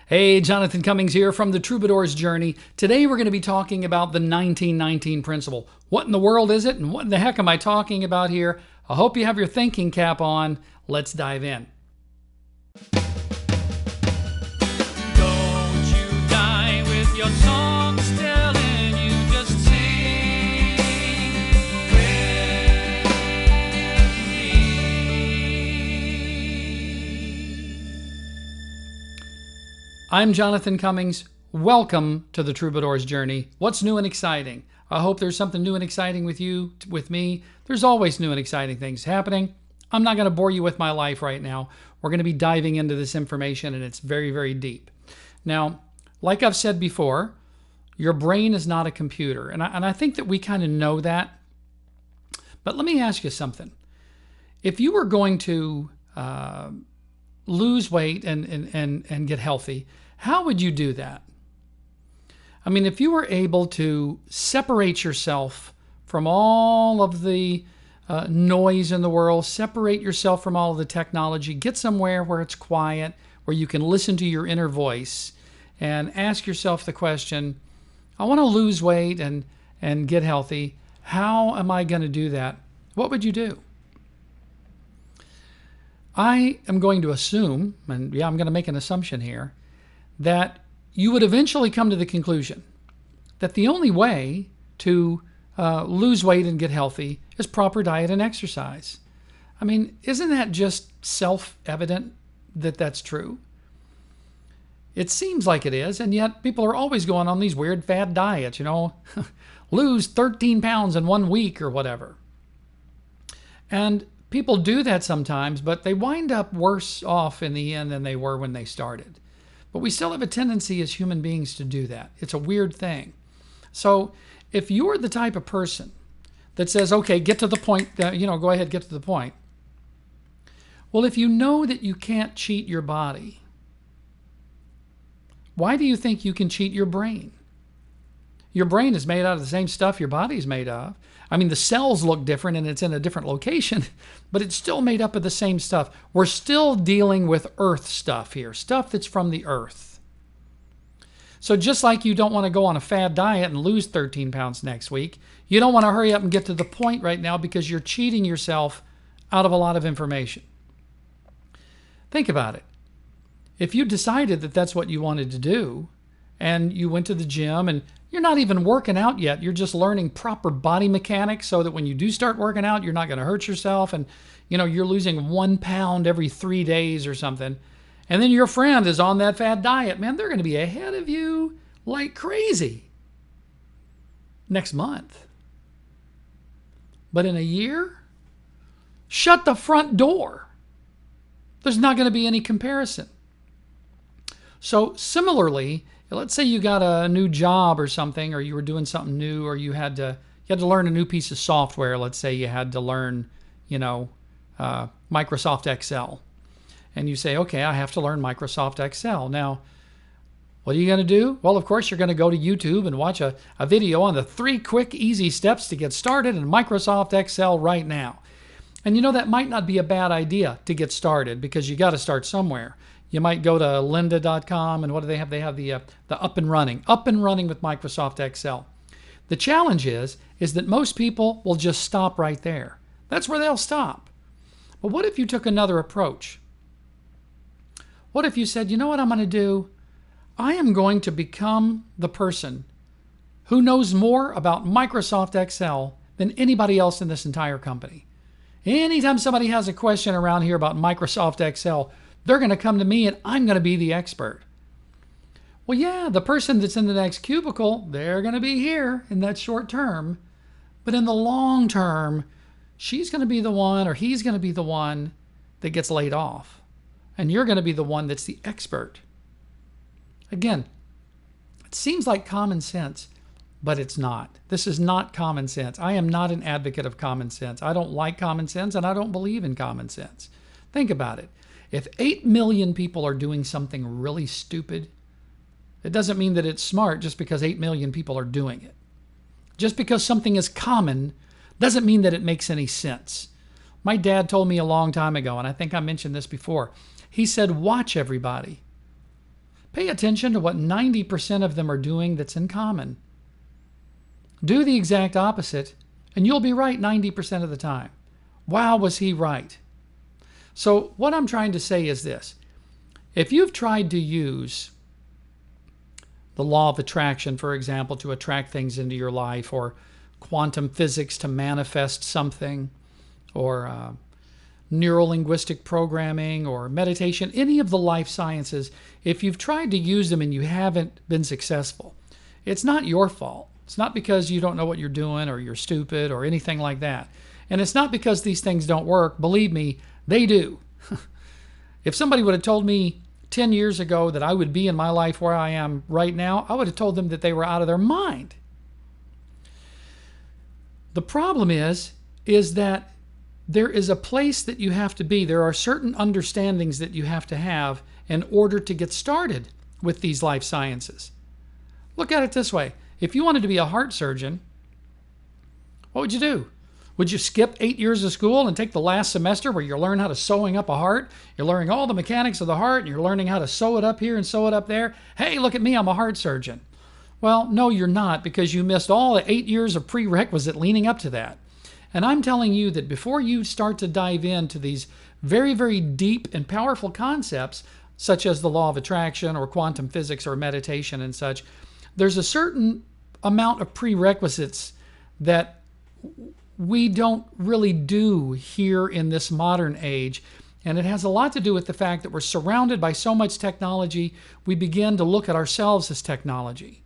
Hey, Jonathan Cummings here from the Troubadour's Journey. Today we're going to be talking about the 1919 principle. What in the world is it, and what in the heck am I talking about here? I hope you have your thinking cap on. Let's dive in. Don't you die with your songs telling you just sing with me. I'm Jonathan Cummings. Welcome to the Troubadour's Journey. What's new and exciting? I hope there's something new and exciting with you, with me. There's always new and exciting things happening. I'm not going to bore you with my life right now. We're going to be diving into this information, and it's very, very deep. Now, like I've said before, your brain is not a computer, and I think that we kind of know that. But let me ask you something. If you were going to lose weight and get healthy, how would you do that? I mean, if you were able to separate yourself from all of the noise in the world, separate yourself from all of the technology, get somewhere where it's quiet, where you can listen to your inner voice and ask yourself the question, I want to lose weight and get healthy. How am I going to do that? What would you do? I am going to assume, and yeah, I'm going to make an assumption here, that you would eventually come to the conclusion that the only way to lose weight and get healthy is proper diet and exercise. I mean, isn't that just self-evident that that's true? It seems like it is, and yet people are always going on these weird fad diets, lose 13 pounds in 1 week or whatever. And people do that sometimes, but they wind up worse off in the end than they were when they started. But we still have a tendency as human beings to do that. It's a weird thing. So if you're the type of person that says, okay, get to the point, go ahead, get to the point. Well, if you know that you can't cheat your body, why do you think you can cheat your brain? Your brain is made out of the same stuff your body's made of. I mean, the cells look different and it's in a different location, but it's still made up of the same stuff. We're still dealing with earth stuff here, stuff that's from the earth. So just like you don't want to go on a fad diet and lose 13 pounds next week, you don't want to hurry up and get to the point right now because you're cheating yourself out of a lot of information. Think about it. If you decided that that's what you wanted to do and you went to the gym and you're not even working out yet, you're just learning proper body mechanics so that when you do start working out, you're not going to hurt yourself, and you're losing 1 pound every 3 days or something. And then your friend is on that fad diet, man, they're going to be ahead of you like crazy next month. But in a year, shut the front door. There's not going to be any comparison. So similarly, let's say you got a new job or something, or you were doing something new, or you had to learn a new piece of software. Let's say you had to learn, Microsoft Excel. And you say, okay, I have to learn Microsoft Excel. Now, what are you going to do? Well, of course, you're going to go to YouTube and watch a video on the 3 quick, easy steps to get started in Microsoft Excel right now. And that might not be a bad idea to get started because you got to start somewhere. You might go to lynda.com, and what do they have? They have the up and running with Microsoft Excel. The challenge is that most people will just stop right there. That's where they'll stop. But what if you took another approach? What if you said, you know what I'm going to do? I am going to become the person who knows more about Microsoft Excel than anybody else in this entire company. Anytime somebody has a question around here about Microsoft Excel, they're going to come to me and I'm going to be the expert. Well, yeah, the person that's in the next cubicle, they're going to be here in that short term. But in the long term, she's going to be the one, or he's going to be the one that gets laid off. And you're going to be the one that's the expert. Again, it seems like common sense, but it's not. This is not common sense. I am not an advocate of common sense. I don't like common sense, and I don't believe in common sense. Think about it. If 8 million people are doing something really stupid, it doesn't mean that it's smart just because 8 million people are doing it. Just because something is common doesn't mean that it makes any sense. My dad told me a long time ago, and I think I mentioned this before, he said, watch everybody. Pay attention to what 90% of them are doing that's in common. Do the exact opposite, and you'll be right 90% of the time. Wow, was he right? So what I'm trying to say is this. If you've tried to use the law of attraction, for example, to attract things into your life, or quantum physics to manifest something, or neuro-linguistic programming, or meditation, any of the life sciences, if you've tried to use them and you haven't been successful, it's not your fault. It's not because you don't know what you're doing or you're stupid or anything like that. And it's not because these things don't work. Believe me, they do. If somebody would have told me 10 years ago that I would be in my life where I am right now, I would have told them that they were out of their mind. The problem is that there is a place that you have to be. There are certain understandings that you have to have in order to get started with these life sciences. Look at it this way. If you wanted to be a heart surgeon, what would you do? Would you skip 8 years of school and take the last semester where you learn how to sewing up a heart? You're learning all the mechanics of the heart, and you're learning how to sew it up here and sew it up there. Hey, look at me, I'm a heart surgeon. Well, no, you're not, because you missed all the 8 years of prerequisite leading up to that. And I'm telling you that before you start to dive into these very, very deep and powerful concepts, such as the law of attraction or quantum physics or meditation and such, there's a certain amount of prerequisites that we don't really do here in this modern age. And it has a lot to do with the fact that we're surrounded by so much technology, we begin to look at ourselves as technology.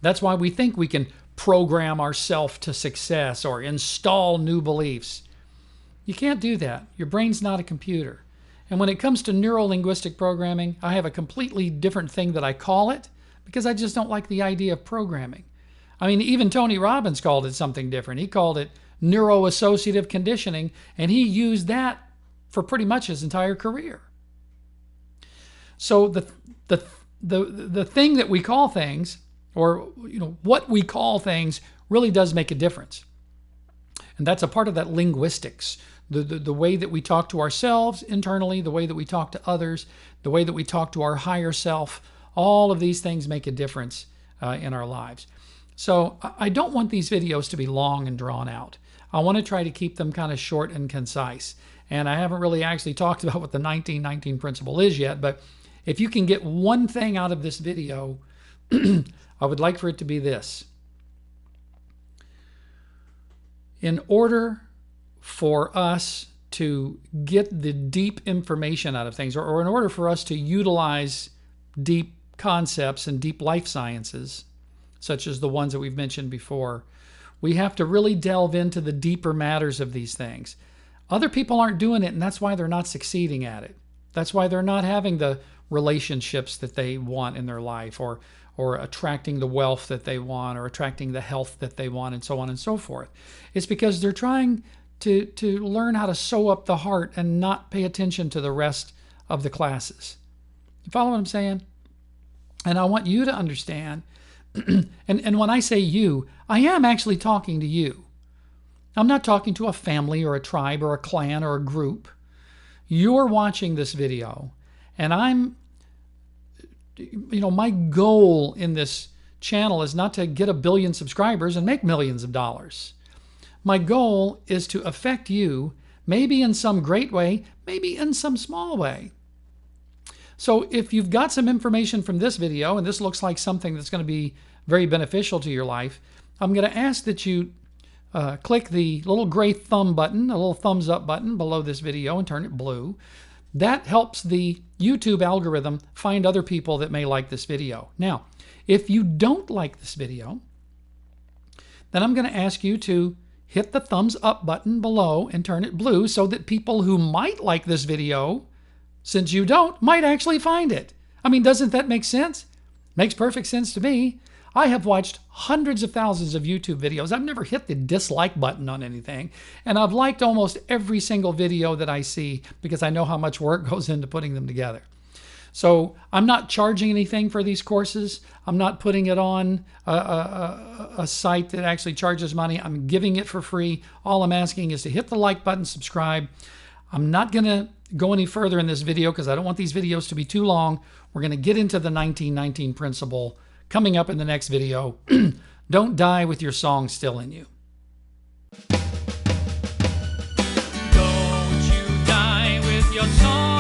That's why we think we can program ourselves to success or install new beliefs. You can't do that. Your brain's not a computer. And when it comes to neuro-linguistic programming, I have a completely different thing that I call it, because I just don't like the idea of programming. I mean, even Tony Robbins called it something different. He called it neuro-associative conditioning, and he used that for pretty much his entire career. So the thing that we call things, or what we call things, really does make a difference. And that's a part of that linguistics, the way that we talk to ourselves internally, the way that we talk to others, the way that we talk to our higher self. All of these things make a difference in our lives. So I don't want these videos to be long and drawn out. I want to try to keep them kind of short and concise. And I haven't really actually talked about what the 1919 principle is yet, but if you can get one thing out of this video, I would like for it to be this. In order for us to get the deep information out of things, or in order for us to utilize deep concepts and deep life sciences, such as the ones that we've mentioned before, we have to really delve into the deeper matters of these things. Other people aren't doing it, and that's why they're not succeeding at it. That's why they're not having the relationships that they want in their life, or attracting the wealth that they want, or attracting the health that they want, and so on and so forth. It's because they're trying to learn how to sew up the heart and not pay attention to the rest of the classes. You follow what I'm saying? And I want you to understand, and when I say you, I am actually talking to you. I'm not talking to a family or a tribe or a clan or a group. You're watching this video, and my goal in this channel is not to get 1 billion subscribers and make millions of dollars. My goal is to affect you, maybe in some great way, maybe in some small way. So if you've got some information from this video, and this looks like something that's going to be very beneficial to your life, I'm going to ask that you click the little gray thumb button, a little thumbs up button below this video, and turn it blue. That helps the YouTube algorithm find other people that may like this video. Now, if you don't like this video, then I'm going to ask you to hit the thumbs up button below and turn it blue, so that people who might like this video, since you don't, might actually find it. I mean, doesn't that make sense? Makes perfect sense to me. I have watched hundreds of thousands of YouTube videos. I've never hit the dislike button on anything. And I've liked almost every single video that I see, because I know how much work goes into putting them together. So I'm not charging anything for these courses. I'm not putting it on a site that actually charges money. I'm giving it for free. All I'm asking is to hit the like button, subscribe. I'm not going to go any further in this video because I don't want these videos to be too long. We're going to get into the 1919 principle coming up in the next video. Don't die with your song still in you. Don't you die with your song